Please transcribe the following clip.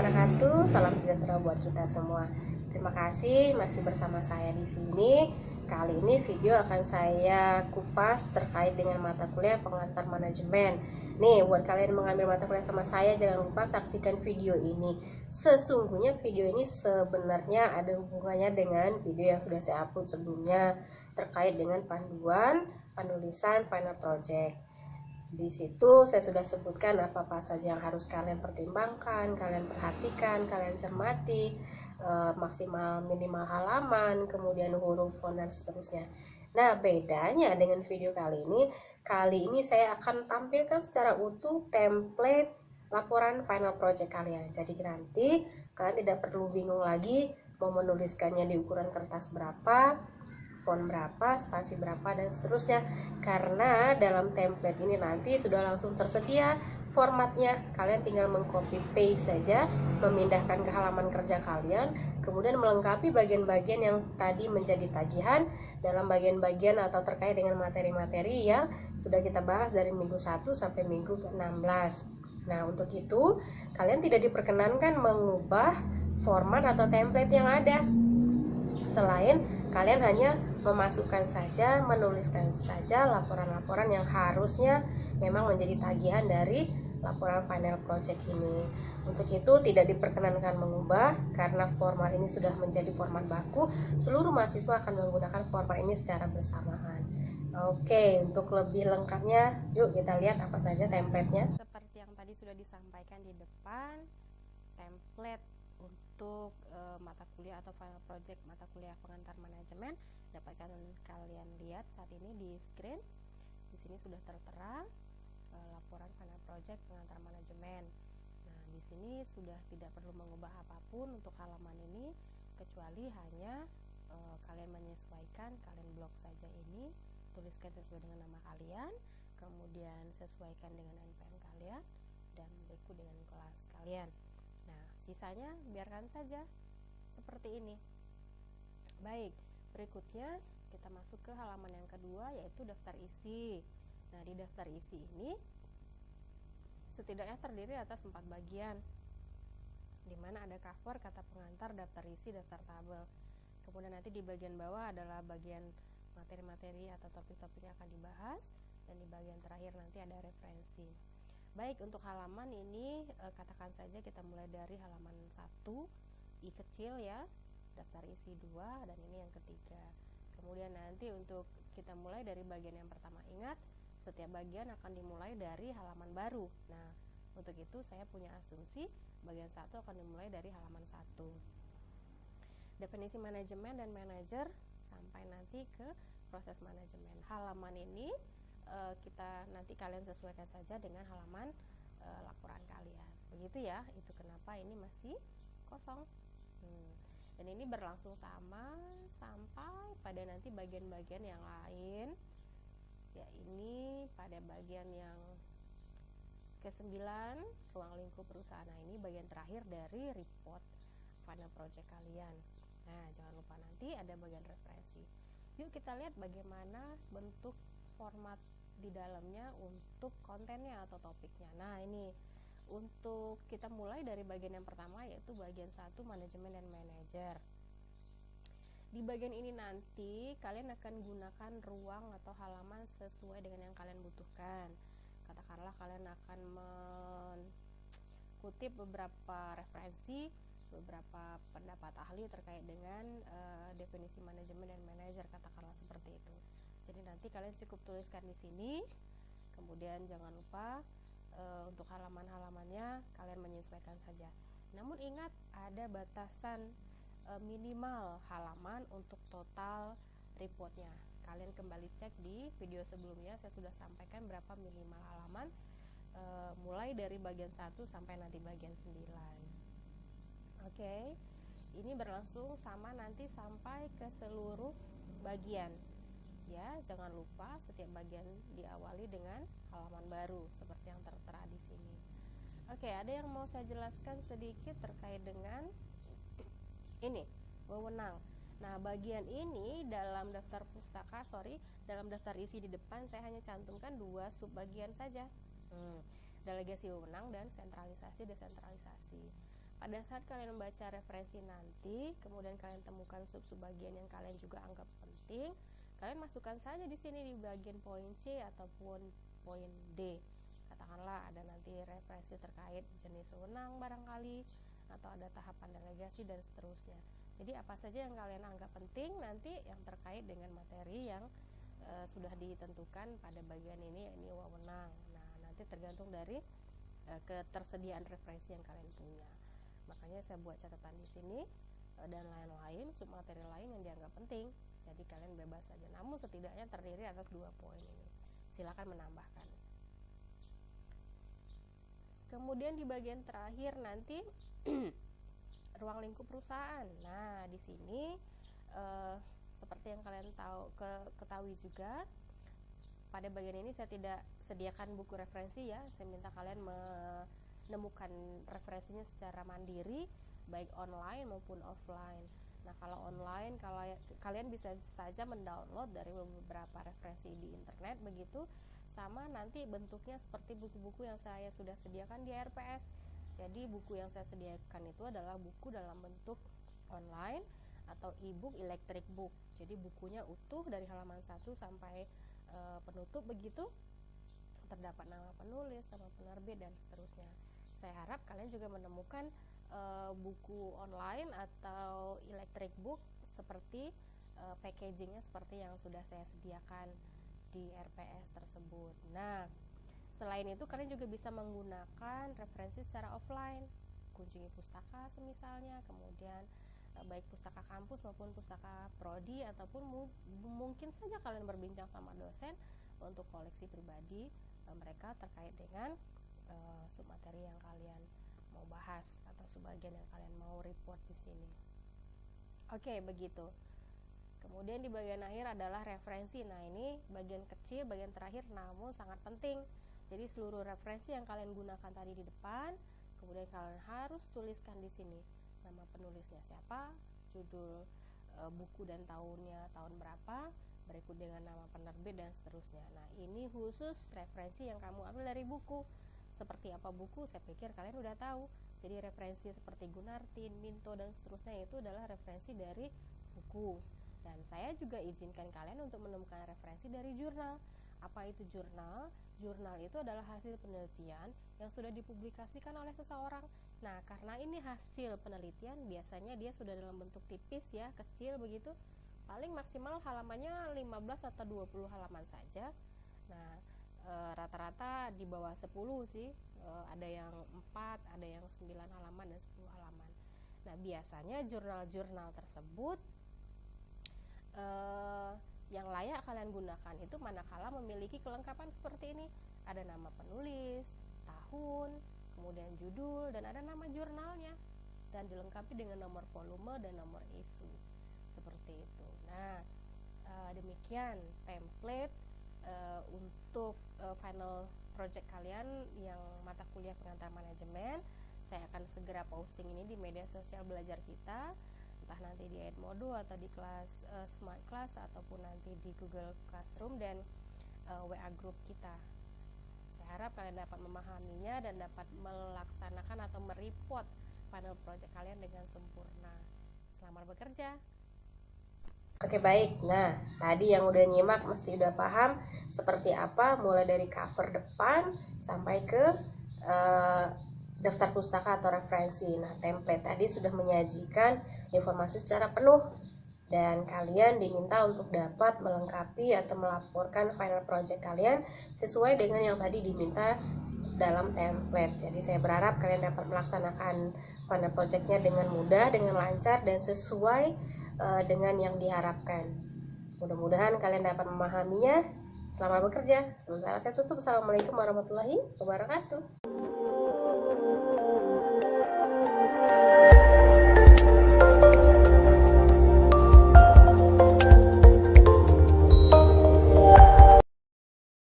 wabarakatuh. Salam sejahtera buat kita semua. Terima kasih masih bersama saya di sini. Kali ini video akan saya kupas terkait dengan mata kuliah pengantar manajemen. Nih, buat kalian mengambil mata kuliah sama saya, jangan lupa saksikan video ini. Sesungguhnya video ini sebenarnya ada hubungannya dengan video yang sudah saya upload sebelumnya terkait dengan panduan penulisan final project. Di situ saya sudah sebutkan apa-apa saja yang harus kalian pertimbangkan, kalian perhatikan, kalian cermati, maksimal minimal halaman, kemudian huruf, font, dan seterusnya. Nah, bedanya dengan video kali ini saya akan tampilkan secara utuh template laporan final project kalian. Jadi nanti kalian tidak perlu bingung lagi mau menuliskannya di ukuran kertas berapa, font berapa, spasi berapa, dan seterusnya, karena dalam template ini nanti sudah langsung tersedia formatnya. Kalian tinggal mengcopy paste saja, memindahkan ke halaman kerja kalian, kemudian melengkapi bagian-bagian yang tadi menjadi tagihan dalam bagian-bagian atau terkait dengan materi-materi yang sudah kita bahas dari minggu 1 sampai minggu ke-16. Nah, untuk itu kalian tidak diperkenankan mengubah format atau template yang ada, selain kalian hanya memasukkan saja, menuliskan saja laporan-laporan yang harusnya memang menjadi tagihan dari laporan final project ini. Untuk itu tidak diperkenankan mengubah karena format ini sudah menjadi format baku. Seluruh mahasiswa akan menggunakan format ini secara bersamaan. Oke, untuk lebih lengkapnya yuk kita lihat apa saja template-nya. Seperti yang tadi sudah disampaikan di depan, template untuk mata kuliah atau final project mata kuliah pengantar manajemen dapat kalian lihat saat ini di screen. Di sini sudah tertera laporan final project pengantar manajemen. Nah, di sini sudah tidak perlu mengubah apapun untuk halaman ini, kecuali hanya kalian menyesuaikan, kalian blok saja ini, tuliskan sesuai dengan nama kalian, kemudian sesuaikan dengan NPM kalian, dan berikut dengan kelas kalian. Nah, sisanya biarkan saja seperti ini. Baik, berikutnya kita masuk ke halaman yang kedua, yaitu daftar isi. Nah, di daftar isi ini setidaknya terdiri atas 4 bagian, di mana ada cover, kata pengantar, daftar isi, daftar tabel. Kemudian nanti di bagian bawah adalah bagian materi-materi atau topik-topik yang akan dibahas, dan di bagian terakhir nanti ada referensi. Baik, untuk halaman ini katakan saja kita mulai dari halaman 1, I kecil ya, daftar isi 2, dan ini yang ketiga. Kemudian nanti untuk kita mulai dari bagian yang pertama, ingat setiap bagian akan dimulai dari halaman baru. Nah, untuk itu saya punya asumsi bagian 1 akan dimulai dari halaman 1. Definisi manajemen dan manajer sampai nanti ke proses manajemen. Halaman ini kita nanti kalian sesuaikan saja dengan halaman laporan kalian. Begitu ya, itu kenapa ini masih kosong. Dan ini berlangsung sama sampai pada nanti bagian-bagian yang lain. Ya, ini pada bagian yang ke-9, ruang lingkup perusahaan. Nah, ini bagian terakhir dari report final project kalian. Nah, jangan lupa nanti ada bagian referensi. Yuk kita lihat bagaimana bentuk format di dalamnya untuk kontennya atau topiknya. Nah, ini untuk kita mulai dari bagian yang pertama, yaitu bagian 1, manajemen dan manajer. Di bagian ini nanti kalian akan gunakan ruang atau halaman sesuai dengan yang kalian butuhkan. Katakanlah kalian akan mengutip beberapa referensi, beberapa pendapat ahli terkait dengan definisi manajemen dan manajer, katakanlah seperti itu. Jadi nanti kalian cukup tuliskan di sini. Kemudian jangan lupa untuk halaman-halamannya kalian menyesuaikan saja. Namun ingat ada batasan minimal halaman untuk total reportnya. Kalian kembali cek di video sebelumnya, saya sudah sampaikan berapa minimal halaman mulai dari bagian 1 sampai nanti bagian 9. Oke, ini berlangsung sama nanti sampai ke seluruh bagian. Ya, jangan lupa setiap bagian diawali dengan halaman baru seperti yang tertera di sini. Oke, ada yang mau saya jelaskan sedikit terkait dengan ini, wewenang. Nah, bagian ini dalam daftar dalam daftar isi di depan saya hanya cantumkan 2 subbagian saja. Delegasi wewenang dan sentralisasi desentralisasi. pada saat kalian membaca referensi nanti, kemudian kalian temukan sub-sub bagian yang kalian juga anggap penting, kalian masukkan saja di sini di bagian poin C ataupun poin D. Katakanlah ada nanti referensi terkait jenis wewenang barangkali, atau ada tahapan delegasi dan seterusnya. Jadi apa saja yang kalian anggap penting nanti yang terkait dengan materi yang sudah ditentukan pada bagian ini wewenang. Nah, nanti tergantung dari ketersediaan referensi yang kalian punya. Makanya saya buat catatan di sini dan lain-lain, submateri lain yang dianggap penting. Jadi kalian bebas saja. Namun setidaknya terdiri atas 2 poin ini. Silakan menambahkan. Kemudian di bagian terakhir nanti ruang lingkup perusahaan. Nah, di sini seperti yang kalian ketahui juga, pada bagian ini saya tidak sediakan buku referensi ya. Saya minta kalian menemukan referensinya secara mandiri, baik online maupun offline. Nah, kalau online, kalau kalian bisa saja mendownload dari beberapa referensi di internet begitu, sama nanti bentuknya seperti buku-buku yang saya sudah sediakan di RPS. Jadi buku yang saya sediakan itu adalah buku dalam bentuk online atau e-book, electric book. Jadi bukunya utuh dari halaman 1 sampai penutup begitu. Terdapat nama penulis, nama penerbit dan seterusnya. Saya harap kalian juga menemukan buku online atau electric book seperti packagingnya seperti yang sudah saya sediakan di RPS tersebut. Nah, selain itu kalian juga bisa menggunakan referensi secara offline, kunjungi pustaka semisalnya, kemudian baik pustaka kampus maupun pustaka prodi, ataupun mungkin saja kalian berbincang sama dosen untuk koleksi pribadi mereka terkait dengan submateri yang kalian mau bahas atau subbagian yang kalian mau report di sini. Oke, begitu. Kemudian di bagian akhir adalah referensi. Nah, ini bagian kecil, bagian terakhir namun sangat penting. Jadi seluruh referensi yang kalian gunakan tadi di depan, kemudian kalian harus tuliskan di sini nama penulisnya siapa, judul buku dan tahunnya tahun berapa, berikut dengan nama penerbit dan seterusnya. Nah, ini khusus referensi yang kamu ambil dari buku. Seperti apa buku, saya pikir kalian udah tahu. Jadi referensi seperti Gunartin, Minto dan seterusnya itu adalah referensi dari buku. Dan saya juga izinkan kalian untuk menemukan referensi dari jurnal. Apa itu jurnal? Jurnal itu adalah hasil penelitian yang sudah dipublikasikan oleh seseorang. Nah, karena ini hasil penelitian, biasanya dia sudah dalam bentuk tipis ya, kecil begitu. Paling maksimal halamannya 15 atau 20 halaman saja. Nah, rata-rata di bawah 10 sih, ada yang 4, ada yang 9 halaman dan 10 halaman. Nah, biasanya jurnal-jurnal tersebut yang layak kalian gunakan itu manakala memiliki kelengkapan seperti ini. Ada nama penulis, tahun, kemudian judul, dan ada nama jurnalnya, dan dilengkapi dengan nomor volume dan nomor isu seperti itu. Nah, demikian template untuk final project kalian yang mata kuliah pengantar manajemen. Saya akan segera posting ini di media sosial belajar kita, entah nanti di Edmodo atau di kelas Smart Class ataupun nanti di Google Classroom dan WA group kita. Saya harap kalian dapat memahaminya dan dapat melaksanakan atau mereport final project kalian dengan sempurna. Selamat bekerja. Oke, baik. Nah, tadi yang udah nyimak mesti udah paham seperti apa mulai dari cover depan sampai ke daftar pustaka atau referensi. Nah, template tadi sudah menyajikan informasi secara penuh dan kalian diminta untuk dapat melengkapi atau melaporkan final project kalian sesuai dengan yang tadi diminta dalam template. Jadi saya berharap kalian dapat melaksanakan final projectnya dengan mudah, dengan lancar dan sesuai dengan yang diharapkan. Mudah-mudahan kalian dapat memahaminya. Selamat bekerja. Sementara saya tutup. Assalamualaikum warahmatullahi wabarakatuh.